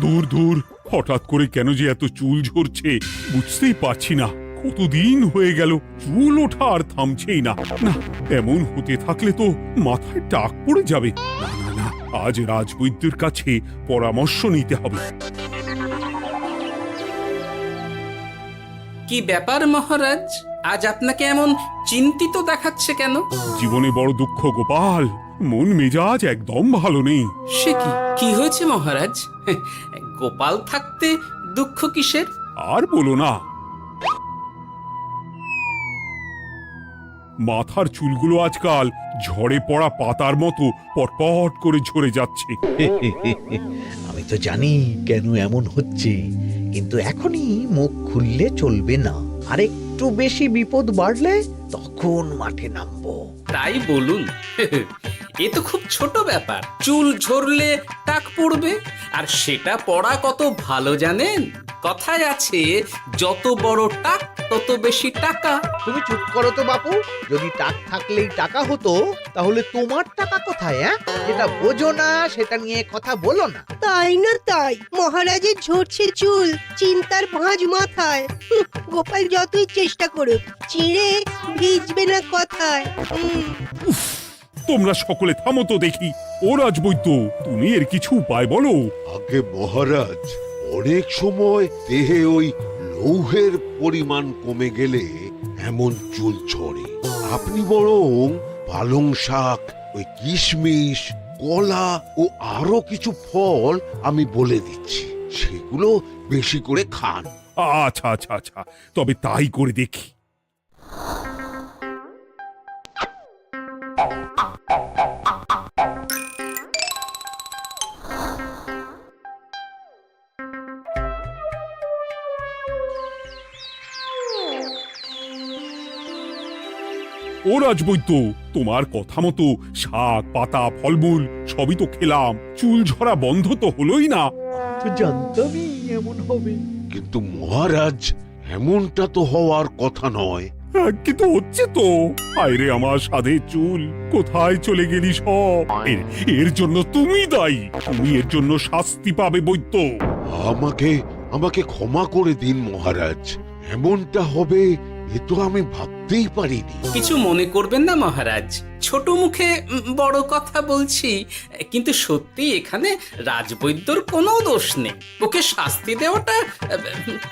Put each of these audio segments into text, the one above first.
দূর দূর, হঠাৎ করে কেন যে এত চুল ঝরছে বুঝতেই পারছি না। কতদিন হয়ে গেল চুল ওঠা আর থামছেই না। না, এমন হতে থাকলে তো মাথায় টাক পড়ে যাবে। না না না, আজ রাজবৈদ্যের কাছে পরামর্শ নিতে হবে। কি ব্যাপার মহারাজ, আজ আপনাকে এমন চিন্তিত দেখাচ্ছে কেন? জীবনে বড় দুঃখ গোপাল, মন মেজাজ একদম ভালো নেই। সে কি কি হয়েছে মহারাজ? গোপাল থাকতে দুঃখ কিসের? আর বলো না, মাথার চুলগুলো আজকাল ঝড়ে পড়া পাতার মতো পটপট করে ঝরে যাচ্ছে। আমি তো জানি কেন এমন হচ্ছে, কিন্তু এখনই মুখ খুললে চলবে না। আর একটু বেশি বিপদ বাড়লে তখন মাঠে নামবো। তাই বলুন। এ তো খুব ছোট ব্যাপার। চুল ঝরলে টাক পড়বে, আর সেটা পড়া কত ভালো জানেন? কথায় আছে, যত বড় টাক তত বেশি টাকা। তুমি চুপ করো তো বাপু। যদি টাক থাকলেই টাকা হতো, তাহলে তোমার টাকা কোথায়? যেটা বোঝো না সেটা নিয়ে কথা বলো না। তাই না তাই, মহারাজের ঝরছে চুল, চিন্তার ভাঁজ মাথায়। গোপাল যতই চেষ্টা করুক, চিড়ে ভিজবে না কথায়। তোমরা সকলে থামো তো দেখি। ও রাজবৈদ্য, তুমি এর কিছু উপায় বলো। আগে মহারাজ, অনেক সময় দেহে ওই লৌহের পরিমাণ কমে গেলে এমন চুল ঝরে। আপনি বরং পালং শাক, ওই কিশমিশ, কলা ও আরো কিছু ফল আমি বলে দিচ্ছি, সেগুলো বেশি করে খান। আচ্ছা আচ্ছা আচ্ছা, তবে তাই করে দেখি। ও রাজবৈদ্য, তোমার কথা মতো শাক পাতা ফলমূল সবই তো খেলাম, চুল ঝরা বন্ধ তো হলোই না। তো জানতামই এমন হবে। কিন্তু মহারাজ, এমনটা তো হওয়ার কথা নয়। কিন্তু হচ্ছে তো। আরে আমার সাধে চুল, কোথায় চলে গেলি সব? এর জন্য তুমি দায়ী। তুমি এর জন্য শাস্তি পাবে বৈদ্য। আমাকে আমাকে ক্ষমা করে দিন মহারাজ। এমনটা হবে এ তো আমি ভাবতেই পারিনি। কিছু মনে করবেন না মহারাজ, ছোট মুখে বড় কথা বলছি। কিন্তু সত্যি এখানে রাজবৈদ্যর কোনো দোষ নেই। ওকে শাস্তি দেওয়াটা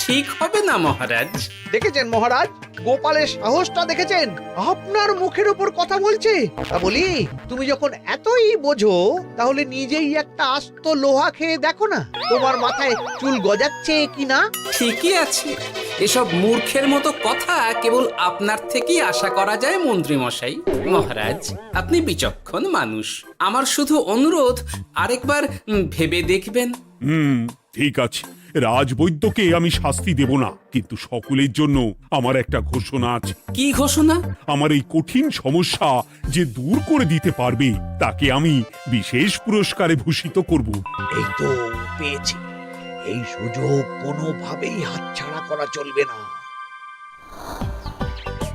ঠিক হবে না মহারাজ। দেখেছেন মহারাজ, গোপালের সাহসটা দেখেছেন? আপনার মুখের উপর কথা বলছে। তা বলি, তুমি যখন এতই বোঝো, তাহলে নিজেই একটা আস্ত লোহা খেয়ে দেখো না, তোমার মাথায় চুল গজাচ্ছে কিনা। ঠিকই আছে, এসব মূর্খের মতো কথা কেবল আপনার থেকেই আশা করা যায় মন্ত্রী মশাই। মহারাজ, আপনি বিচক্ষণ মানুষ। আমার শুধু অনুরোধ, আরেকবার ভেবে দেখবেন। ঠিক আছে, রাজবৈদ্যকে আমি শাস্তি দেব না, কিন্তু সকলের জন্য আমার একটা ঘোষণা আছে। কি ঘোষণা? আমার এই কঠিন সমস্যা যে দূর করে দিতে পারবে, তাকে আমি বিশেষ পুরস্কারে ভূষিত করব। এই তো পেয়েছি। এই সুযোগ কোনোভাবেই হাতছাড়া করা চলবে না।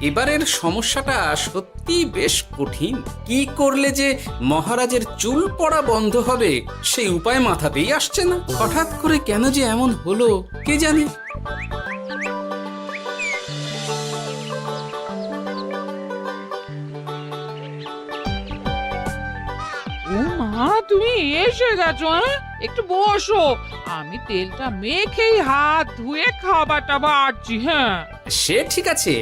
এবারের সমস্যাটা সত্যি বেশ কঠিন। কি করলে যে মহারাজের চুল পড়া বন্ধ হবে সেই উপায় মাথাতেই আসছে না। হঠাৎ করে কেন যে এমন হলো কে জানে। ও মা, তুমি এসে গেছো? একটু বসো, আমি তেলটা মেখেই হাত ধুয়ে খাবারটা বাড়ছি। হ্যাঁ, সে ঠিক আছে,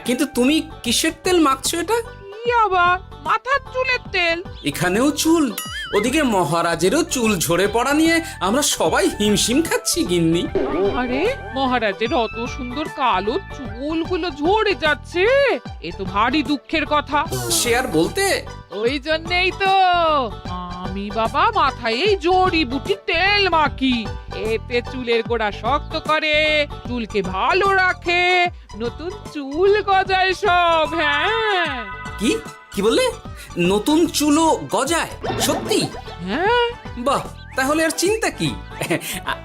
কিন্তু তুমি কিসের তেল মাখছো এটা? কি আবার মাথার চুলের তেল? এখানেও চুল, ওদিকে মহারাজেরও চুল ঝরে পড়া নিয়ে আমরা সবাই হিমশিম খাচ্ছি গিন্নি। আরে, মহারাজের অত সুন্দর কালো চুলগুলো ঝরে যাচ্ছে, এ তো ভারী দুঃখের কথা। সে আর বলতে। ওই জন্যই তো আমি বাবা মাথায় এই জড়িবুটি তেল মাখি। এতে চুলের গোড়া শক্ত করে, চুলকে ভালো রাখে, নতুন চুল গজায় সব। হ্যাঁ। কি কি বললে? নতুন চুলও গজায়? সত্যি? হ্যাঁ, বাহ, তাহলে আর চিন্তা কি?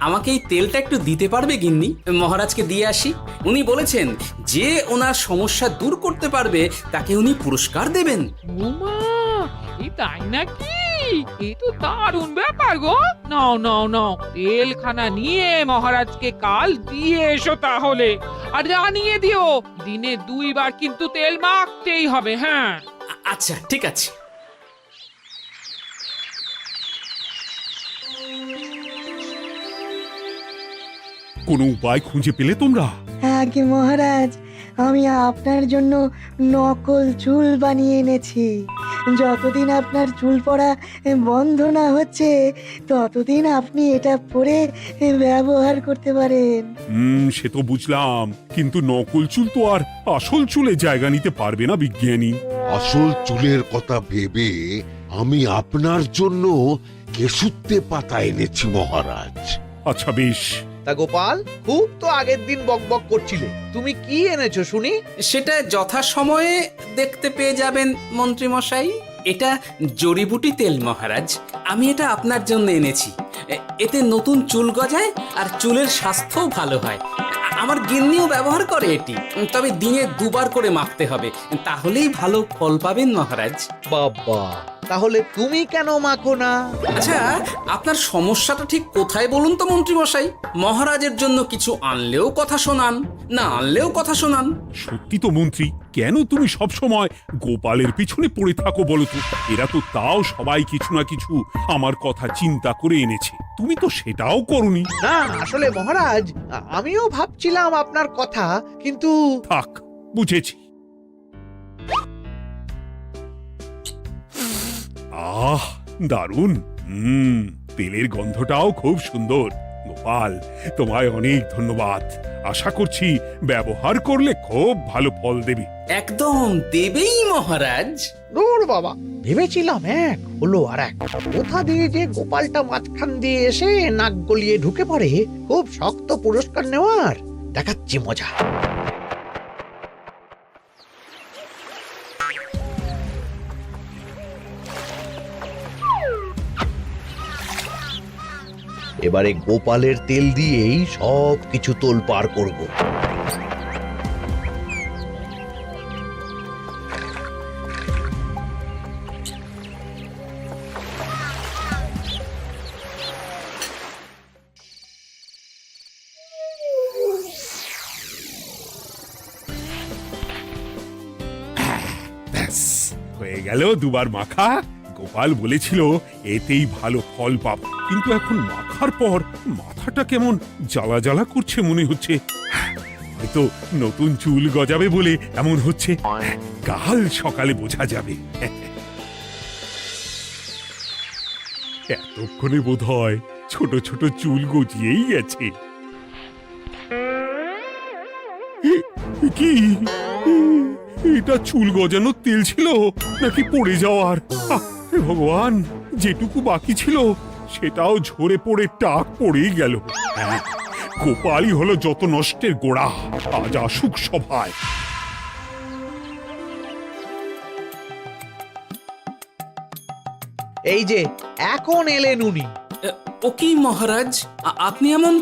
আমাকে এই তেলটা একটু দিতে পারবে গিন্নি? মহারাজকে দিয়ে আসি। উনি বলেছেন যে ওনার সমস্যা দূর করতে পারবে তাকে উনি পুরস্কার দেবেন। ওমা, এই তাই নাকি? এ তো দারুণ ব্যাপার গো। নাও নাও নাও, তেলখানা নিয়ে মহারাজকে কাল দিয়ে এসো তাহলে। আর জানিয়ে দিও, দিনে 2 বার কিন্তু তেল মাখতেই হবে। হ্যাঁ, আচ্ছা, ঠিক আছে। কোনো উপায় খুঁজে পেলে তোমরা? আগে মহারাজ, আমি আপনার জন্য নকল চুল বানিয়ে এনেছি। যতদিন আপনার চুল পড়া বন্ধ না হচ্ছে ততদিন আপনি এটা পরে ব্যবহার করতে পারেন। সে তো বুঝলাম, কিন্তু নকল চুল তো আর আসল চুলে জায়গা নিতে পারবে না বিজ্ঞানী। আসল চুলের কথা ভেবে আমি আপনার জন্য কেশুত্তে পাতা এনেছি মহারাজ। আচ্ছা বেশ। তা গোপাল, খুব তো আগের দিন বকবক করছিলে, তুমি কি এনেছো শুনি? সেটা যথাসময়ে দেখতে পেয়ে যাবেন মন্ত্রী মশাই। এটা জড়িবুটি তেল মহারাজ। আমি এটা আপনার জন্য এনেছি। এতে নতুন চুল গজায় আর চুলের স্বাস্থ্যও ভালো হয়। আমার গিন্নিও ব্যবহার করে এটি, তবে দিনে 2 বার করে মাখতে হবে, তাহলেই ভালো ফল পাবেন মহারাজ। বাবা, তাহলে তুমি কেন মাখো না? আচ্ছা, আপনার সমস্যাটা ঠিক কোথায় বলুন তো মন্ত্রী মশাই? মহারাজের জন্য কিছু আনলেও কথা শোনান, না আনলেও কথা শোনান। সত্যি তো মন্ত্রী, কেন তুমি সব সময় গোপালের পিছনে পড়ে থাকো বলো তো? এরা তো তাও সবাই কিছু না কিছু আমার কথা চিন্তা করে এনেছে, তুমি তো সেটাও করনি। না, আসলে মহারাজ, আমিও ভাবছিলাম আপনার কথা, কিন্তু থাক, বুঝেছি। আহ, দারুণ। তেলের গন্ধটাও খুব সুন্দর। গোপাল, তোমায় অনেক ধন্যবাদ। আশা করছি ব্যবহার করলে খুব ভালো ফল দেবে। একদম দেবেই মহারাজ। দূর বাবা, ভেবেছিলাম এক, হলো আর এক। কোথা দিয়ে যে গোপালটা মাঝখান দিয়ে এসে নাক গলিয়ে ঢুকে পড়ে, খুব শক্ত পুরস্কার নেওয়ার। দেখাচ্ছি মজা। এবারে গোপালের তেল দিয়েই সব কিছু তোলপাড় করব। ব্যাস, হয়ে গেল 2 বার মাখা। গোপাল বলেছিল এতেই ভালো ফল পাবো, কিন্তু এখন মাখার পর মাথাটা কেমন জ্বালা জ্বালা করছে মনে হচ্ছে। হয়তো নতুন চুল গজাবে বলে এমন হচ্ছে। কাল সকালে বোঝা যাবে। এতক্ষণে বোধহয় ছোট ছোট চুল গজিয়েই গেছে। কি এটা চুল গজানোর তেল ছিল নাকি পড়ে যাওয়ার? হে ভগবান, যেটুকু বাকি ছিল সেটাও ঝরে পড়ে টাক পড়েই গেল। হ্যাঁ, গোপালই হলো যত নষ্টের গোড়া। আজ আসুক সভায়। এই যে এখন এলেন উনি। ও কি মহারাজ, আপনি এমন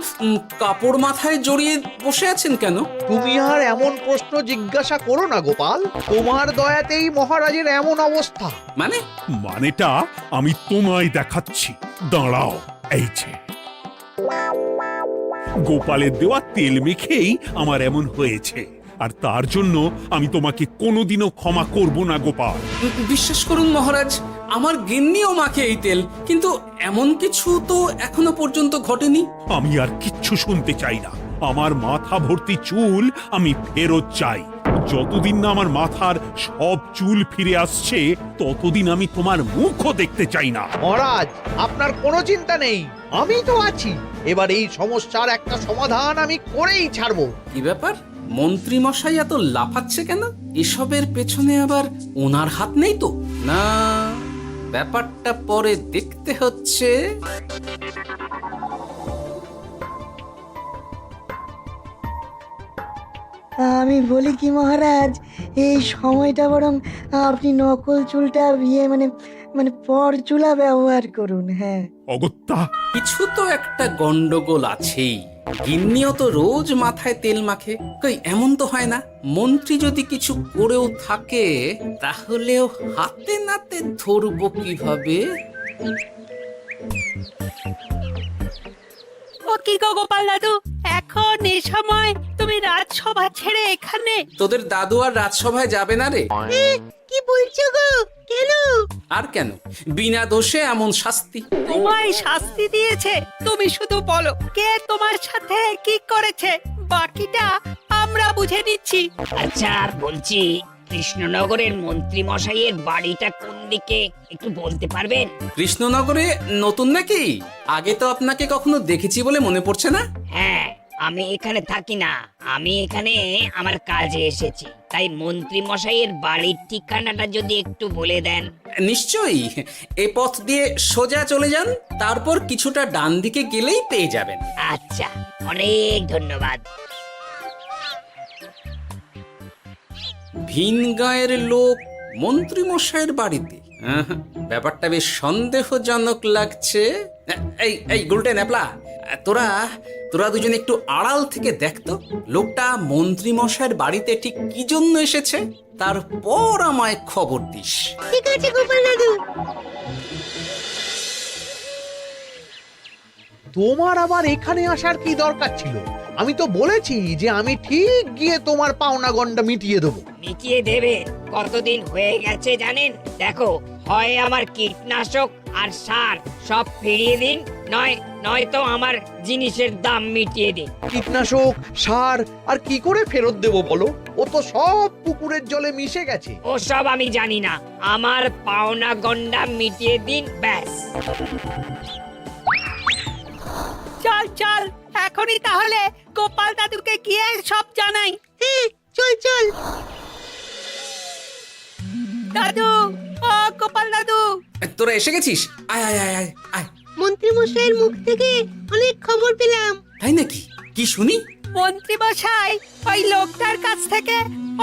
কাপড় মাথায় জড়িয়ে বসে আছেন কেন? তুমি আর এমন প্রশ্ন জিজ্ঞাসা করো না গোপাল, তোমার দয়াতেই মহারাজের এমন অবস্থা। মানেটা আমি তোমায় দেখাচ্ছি, দাঁড়াও। এই যে গোপালের দেওয়া তেল মেখেই আমার এমন হয়েছে, আর তার জন্য আমি তোমাকে কোনোদিনও ক্ষমা করব না গোপাল। বিশ্বাস করুন মহারাজ, আমার গিন্নিও মাখে এই তেল, কিন্তু এমন কিছু তো এখনো পর্যন্ত ঘটেনি। আমি আর কিচ্ছু শুনতে চাই না। আমার মাথা ভর্তি চুল আমি ফেরত চাই। যতদিন না আমার মাথার সব চুল ফিরে আসছে ততদিন আমি তোমার মুখও দেখতে চাই না। মহারাজ, আপনার কোনো চিন্তা নেই, আমি তো আছি। এবার এই সমস্যার একটা সমাধান আমি করেই ছাড়বো। কি ব্যাপার, মন্ত্রী মশাই এত লাফাচ্ছে কেন? এসবের পেছনে আবার ওনার হাত নেই তো? না, ব্যাপারটা পরে দেখতে হচ্ছে। আমি বলি কি মহারাজ, এই সময়টা বরং আপনি নকল চুলটা মানে মানে পর চুলা ব্যবহার করুন। হ্যাঁ, অগত্যা কিছু তো একটা গন্ডগোল আছেই। গিন্নিও তো রোজ মাথায় তেল মাখে, কই এমন তো হয় না। মন্ত্রী যদি কিছু করেও থাকে তাহলেও হাতে নাতে ধরবো কিভাবে? ও কি গো গোপাল দাদু, এখন এই সময় তুমি রাজসভা ছেড়ে এখানে? তোদের দাদু আর রাজসভায় যাবে না রে? কি বলছো গো? কেন? আর কেন, বিনা দোষে এমন শাস্তি। তোমায় শাস্তি দিয়েছে, তুমি শুধু বলো কে তোমার সাথে কি করেছে, বাকিটা আমরা বুঝে নিচ্ছি। আচ্ছা বলছি, কৃষ্ণনগরের মন্ত্রী মশাইয়ের বাড়িটা কোন দিকে একটু বলতে পারবেন? কৃষ্ণনগরে নতুন নাকি? আগে তো আপনাকে কখনো দেখেছি বলে মনে পড়ছে না। হ্যাঁ, আমি এখানে থাকি না, আমি এখানে আমার কাজে এসেছি, তাই মন্ত্রী মশাইয়ের বাড়ির ঠিকানাটা যদি একটু বলে দেন। নিশ্চয়ই, এ পথ দিয়ে সোজা চলে যান, তারপর কিছুটা ডান দিকে গেলেই পেয়ে যাবেন। আচ্ছা, অনেক ধন্যবাদ। ভিন গাঁয়ের লোক মন্ত্রী মশাইয়ের বাড়িতে, ব্যাপারটা বেশ সন্দেহজনক লাগছে। এই এই গুলটে ন্যাপলা, তোরা তোরা দুজন একটু আড়াল থেকে দেখতো লোকটা মন্ত্রী মশাইয়ের বাড়িতে ঠিক কি জন্য এসেছে, তারপর আমায় খবর দিস। ঠিক আছে গোপাল দাদু। তোমার আবার এখানে আসার কি দরকার ছিল? আমি তো বলেছি যে আমি ঠিক গিয়ে তোমার পাওনা গন্ডা মিটিয়ে দেবো। মিটিয়ে দেবেন? কতদিন হয়ে গেছে জানেন? দেখো, হয় আমার কীটনাশক আর সার সব ফিরিয়ে দিন, নয়তো আমার জিনিসের দাম মিটিয়ে দিন। কীটনাশক, সার আর কি করে ফেরত দেবো বলো? ও তো সব পুকুরের জলে মিশে গেছে। ওসব আমি জানি না, আমার পাওনা গন্ডা মিটিয়ে দিন, ব্যাস। চল চল, এখনই তাহলে গোপাল দাদুকে গিয়ে সব জানাই। হ্যাঁ, চল চল। দাদু, ও গোপাল দাদু। তোরা এসে গেছিস? আয় আয় আয় আয় আয়। মন্ত্রী মশাইয়ের মুখ থেকে অনেক খবর পেলাম। তাই নাকি? কি শুনি? মন্ত্রী মশাই ওই লোকটার কাছ থেকে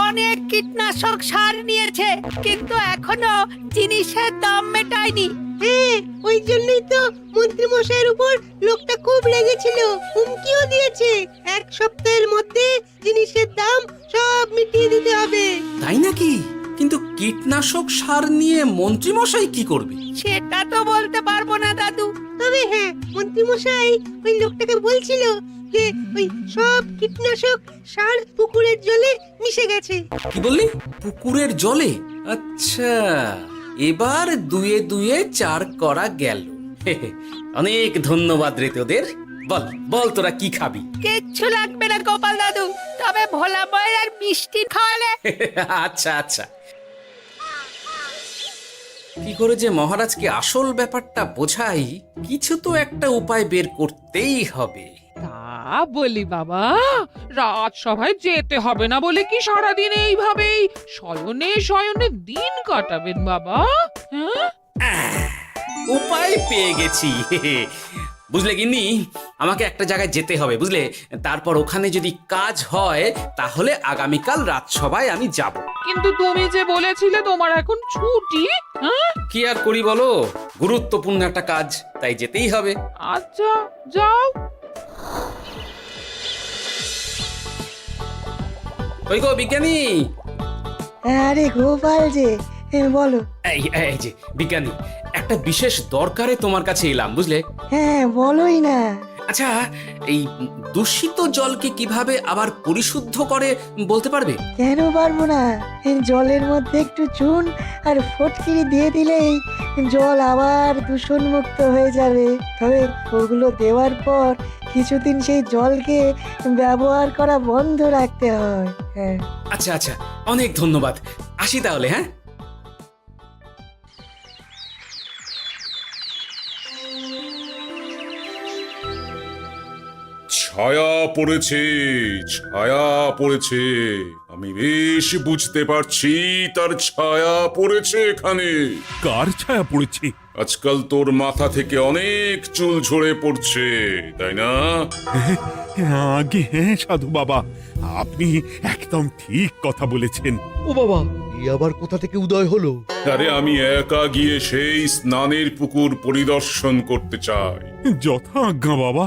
অনেক কীটনাশক সার নিয়েছে, কিন্তু এখনো জিনিসের দাম মেটায়নি। হ্যাঁ, ওই জন্যই তো মন্ত্রী মশাইয়ের উপর লোকটা খুব রেগেছিল, হুমকিও দিয়েছে 1 সপ্তাহের মধ্যে জিনিসের দাম সব মিটিয়ে দিতে হবে। তাই নাকি? কিন্তু কীটনাশক সার নিয়ে মন্ত্রী মশাই কি করবে? সেটা তো বলতে পারবো না দাদু। তবে হ্যাঁ, মন্ত্রী মশাই ওই লোকটাকে বলছিল যে ওই সব কীটনাশক সার পুকুরের জলে মিশে গেছে। কি বললি? পুকুরের জলে? আচ্ছা, এবার দুয়ে দুয়ে 4 করা গেল। অনেক ধন্যবাদ রে তোদের। বল বল, তোরা কি খাবি? কিচ্ছু লাগবে না গোপাল দাদু, তবে ভোলা বয়ের আর মিষ্টি খাওয়ালে। আচ্ছা আচ্ছা। কি করে যে মহারাজকে আসল ব্যাপারটা বোঝাই, কিছু তো একটা উপায় বের করতেই হবে। তা বলি বাবা, রাজসভায় যেতে হবে না বলে কি সারাদিন এইভাবেই শয়নে শয়নে দিন কাটাবেন বাবা? হ্যাঁ, উপায় পেয়ে গেছি। বুঝলে গিন্নি, আমাকে একটা জায়গায় যেতে হবে, বুঝলে? তারপর ওখানে যদি কাজ হয় তাহলে আগামীকাল রাজসভায় আমি যাব। কিন্তু তুমি যে বলেছিলে তোমার এখন ছুটি। হ্যাঁ, কি আর করি বলো, গুরুত্বপূর্ণ একটা কাজ, তাই যেতেই হবে। আচ্ছা যাও। ওই গো বিজ্ঞানী, আরে গোপাল যে, বলো। এই যে বিজ্ঞানী, একটা বিশেষ দরকারে তোমার কাছে এলাম, বুঝলে? হ্যাঁ, বলোই না। আচ্ছা, এই দূষিত জলকে কিভাবে আবার পরিশুদ্ধ করে বলতে পারবে? কেন পারবো না? জলের মধ্যে একটু চুন আর ফটকিরি দিয়ে দিলেই জল আবার দূষণমুক্ত হয়ে যাবে। তবে ওগুলো দেওয়ার পর কিছুদিন সেই জলকে ব্যবহার করা বন্ধ রাখতে হয়। হ্যাঁ, আচ্ছা আচ্ছা, অনেক ধন্যবাদ, আসি তাহলে। হ্যাঁ, ছায়া পড়েছে, ছায়া পড়েছে, আমি বেশ বুঝতে পারছি তার ছায়া পড়েছে এখানে। কার ছায়া পড়েছে? আজকাল তোর মাথা থেকে অনেক চুল ঝরে পড়ছে, তাই না? আগে হ্যাঁ সাধু বাবা, আপনি একদম ঠিক কথা বলেছেন। ও বাবা, এই আবার কোথা থেকে উদয় হলো? আরে আমি একা গিয়ে সেই স্নানের পুকুর পরিদর্শন করতে চাই। যথা আজ্ঞা বাবা।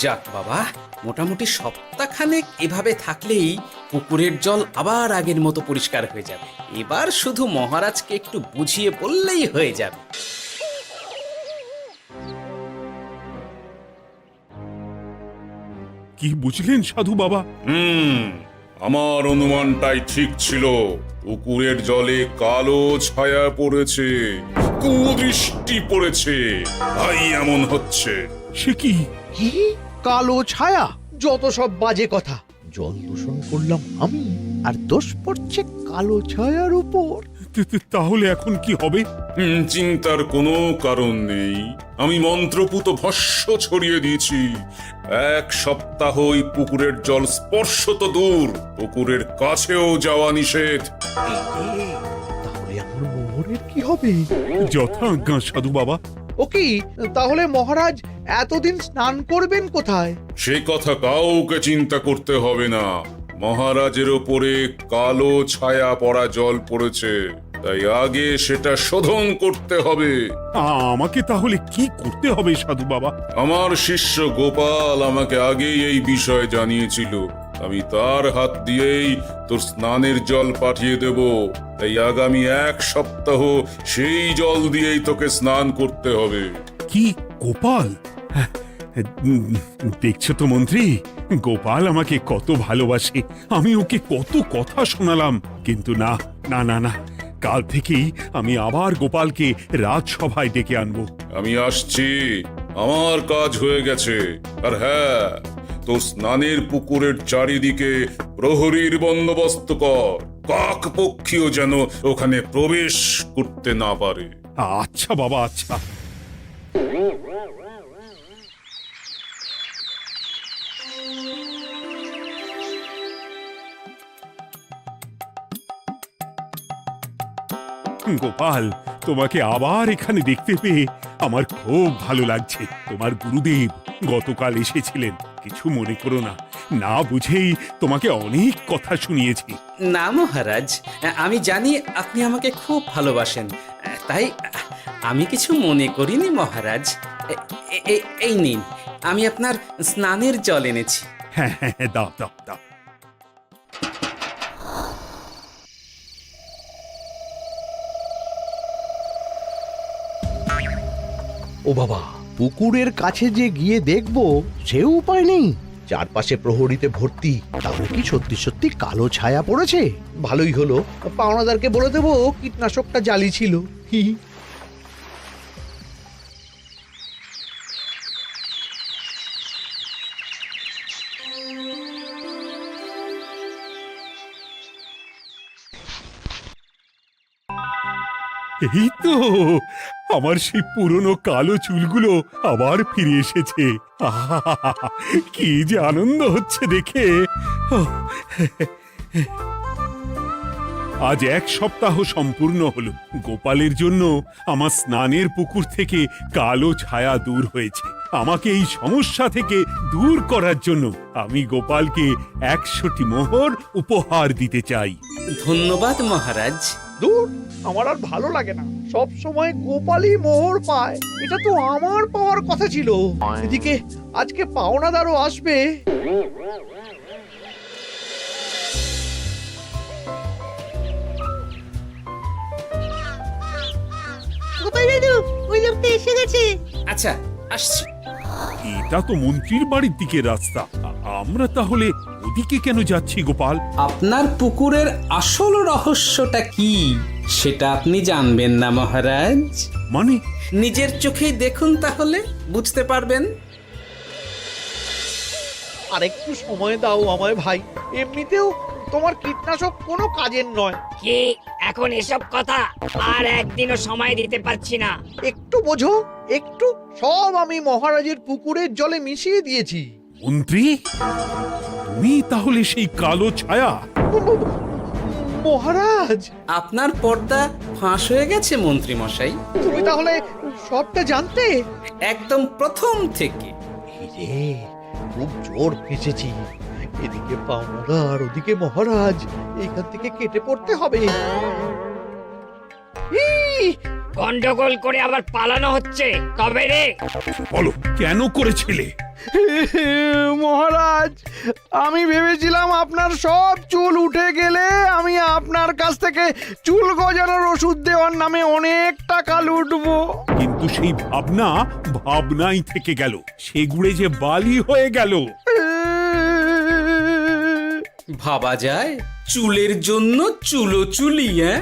যাক বাবা, মোটামুটি সপ্তাহখানেক এভাবে থাকলেই পুকুরের জল আবার আগের মতো পরিষ্কার হয়ে যাবে। এবার শুধু মহারাজকে একটু বুঝিয়ে বললেই হয়ে যাবে। কি বুঝলেন সাধু বাবা? আমার অনুমানটাই ঠিক ছিল। পুকুরের জলে কালো ছায়া পড়েছে, কুদৃষ্টি পড়েছে, তাই এমন হচ্ছে। সে কি? কি কালো ছায়া? যত সব বাজে কথা। জল দূষণ করলাম আমি, আর দোষ পড়ছে কালো ছায়ার উপর। তাহলে এখন কি হবে? চিন্তার কোনো কারণ নেই। আমি মন্ত্রপুত ভস্য ছড়িয়ে দিয়েছি। 1 সপ্তাহ ওই পুকুরের জল স্পর্শ তো দূর, পুকুরের কাছেও যাওয়া নিষেধ। তাহলে আমার মোহরের কি হবে? যথা আজ্ঞা সাধু বাবা। ও কি, তাহলে মহারাজ এতদিন স্নান করবেন কোথায়? সে কথা কাউকে চিন্তা করতে হবে না। মহারাজের ওপরে কালো ছায়া পড়া জল পড়েছে, তাই আগে সেটা শোধন করতে হবে। আমাকে তাহলে কি করতে হবে সাধু বাবা? আমার শিষ্য গোপাল আমাকে আগেই এই বিষয় জানিয়েছিল। আমি তার হাত দিয়েই তোর স্নানের জল পাঠিয়ে দেব। তাই আগামী 1 সপ্তাহ সেই জল দিয়েই তোকে স্নান করতে হবে। কি গোপাল? দেখছো তো মন্ত্রী, গোপাল আমাকে কত ভালোবাসে। আমি ওকে কত কথা শোনালাম, কিন্তু না না না না, কাল থেকেই আমি আবার গোপালকে রাজসভায় ডেকে আনবো। আমি আসছি, আমার কাজ হয়ে গেছে। আর হ্যাঁ, তোর স্নানের পুকুরের চারিদিকে প্রহরীর বন্দোবস্ত কর। কাক পক্ষীও যেন ওখানে প্রবেশ করতে না পারে। আচ্ছা বাবা, আচ্ছা। গোপাল, তোমাকে আবার এখানে দেখতে পেয়ে আমার খুব ভালো লাগছে। তোমার গুরুদেব গতকাল এসেছিলেন, কিছু মনে করো না। না বুঝেই তোমাকে অনেক কথা শুনিয়েছি। না মহারাজ, আমি জানি আপনি আমাকে খুব ভালোবাসেন, তাই আমি কিছু মনে করিনি মহারাজ। এই নিন, আমি আপনার স্নানের জল এনেছি। হ্যাঁ হ্যাঁ হ্যাঁ, দাও দাও দাও। ও বাবা, পুকুরের কাছে যে গিয়ে দেখবো সে উপায় নেই। চারপাশে প্রহরীতে ভর্তি, তাহলে কি সত্যি সত্যি কালো ছায়া পড়েছে? ভালোই হলো, পাওনাদারকে বলে দেবো কীটনাশকটা জালি ছিল। হি হি। এই তো আমার সেই পুরনো কালো চুলগুলো আবার ফিরে এসেছে। আহা, কি যে আনন্দ হচ্ছে দেখে। আজ 1 সপ্তাহ সম্পূর্ণ হলো। গোপালের জন্য আমার স্নানের পুকুর থেকে কালো ছায়া দূর হয়েছে। আমাকে এই সমস্যা থেকে দূর করার জন্য আমি গোপালকে 100টি মোহর উপহার দিতে চাই। ধন্যবাদ মহারাজ। দূর, আমার আর ভালো লাগে না। সব সময় গোপালই মোহর পায়, এটা তো আমার পাওয়ার কথা ছিল। এদিকে আজকে পাওনাদারও আসবে। গোপাল দাদু, ওই লোকটা এসে গেছে। আচ্ছা, আসছি। এটা তো মন্ত্রীর বাড়ির দিকে রাস্তা। আমরা তাহলে ওদিকে কেন যাচ্ছি গোপাল? আপনার পুকুরের আসল রহস্যটা কি সেটা আপনি জানবেন না মহারাজ? মানে? নিজের চোখেই দেখুন, তাহলে বুঝতে পারবেন। আর একটু সময় দাও আমায় ভাই। এমনিতেও তোমার কীটনাশক কোনো কাজের নয়। কি এখন এসব কথা আর একদিনও সময় দিতে পারছি না। একটু বোঝো, একটু। সব আমি মহারাজের পুকুরের জলে মিশিয়ে দিয়েছি। মন্ত্রী, তুমি তাহলে সেই কালো ছায়া? মহারাজ, আপনার পর্দা ফাঁস হয়ে গেছে মন্ত্রী মশাই। তুমি তাহলে সবটা জানতে? একদম প্রথম থেকে। রে, খুব জোর ফেঁসেছি। এদিকে পাওনাদার, ওদিকে মহারাজ, এখান থেকে কেটে পড়তে হবে। গন্ডগোল করে আবার পালানো হচ্ছে তবে রে। বলো, কেন করেছিলে? মহারাজ, আমি ভেবেছিলাম আপনার সব চুল উঠে গেলে আমি আপনার কাছ থেকে চুল গজানোর ওষুধ দেওয়ার নামে অনেক টাকা লুটবো। কিন্তু সেই ভাবনা ভাবনাই থেকে গেল, সেগুড়ে যে বালি হয়ে গেল। ভাবা যায় চুলের জন্য চুলো চুলি, হ্যাঁ?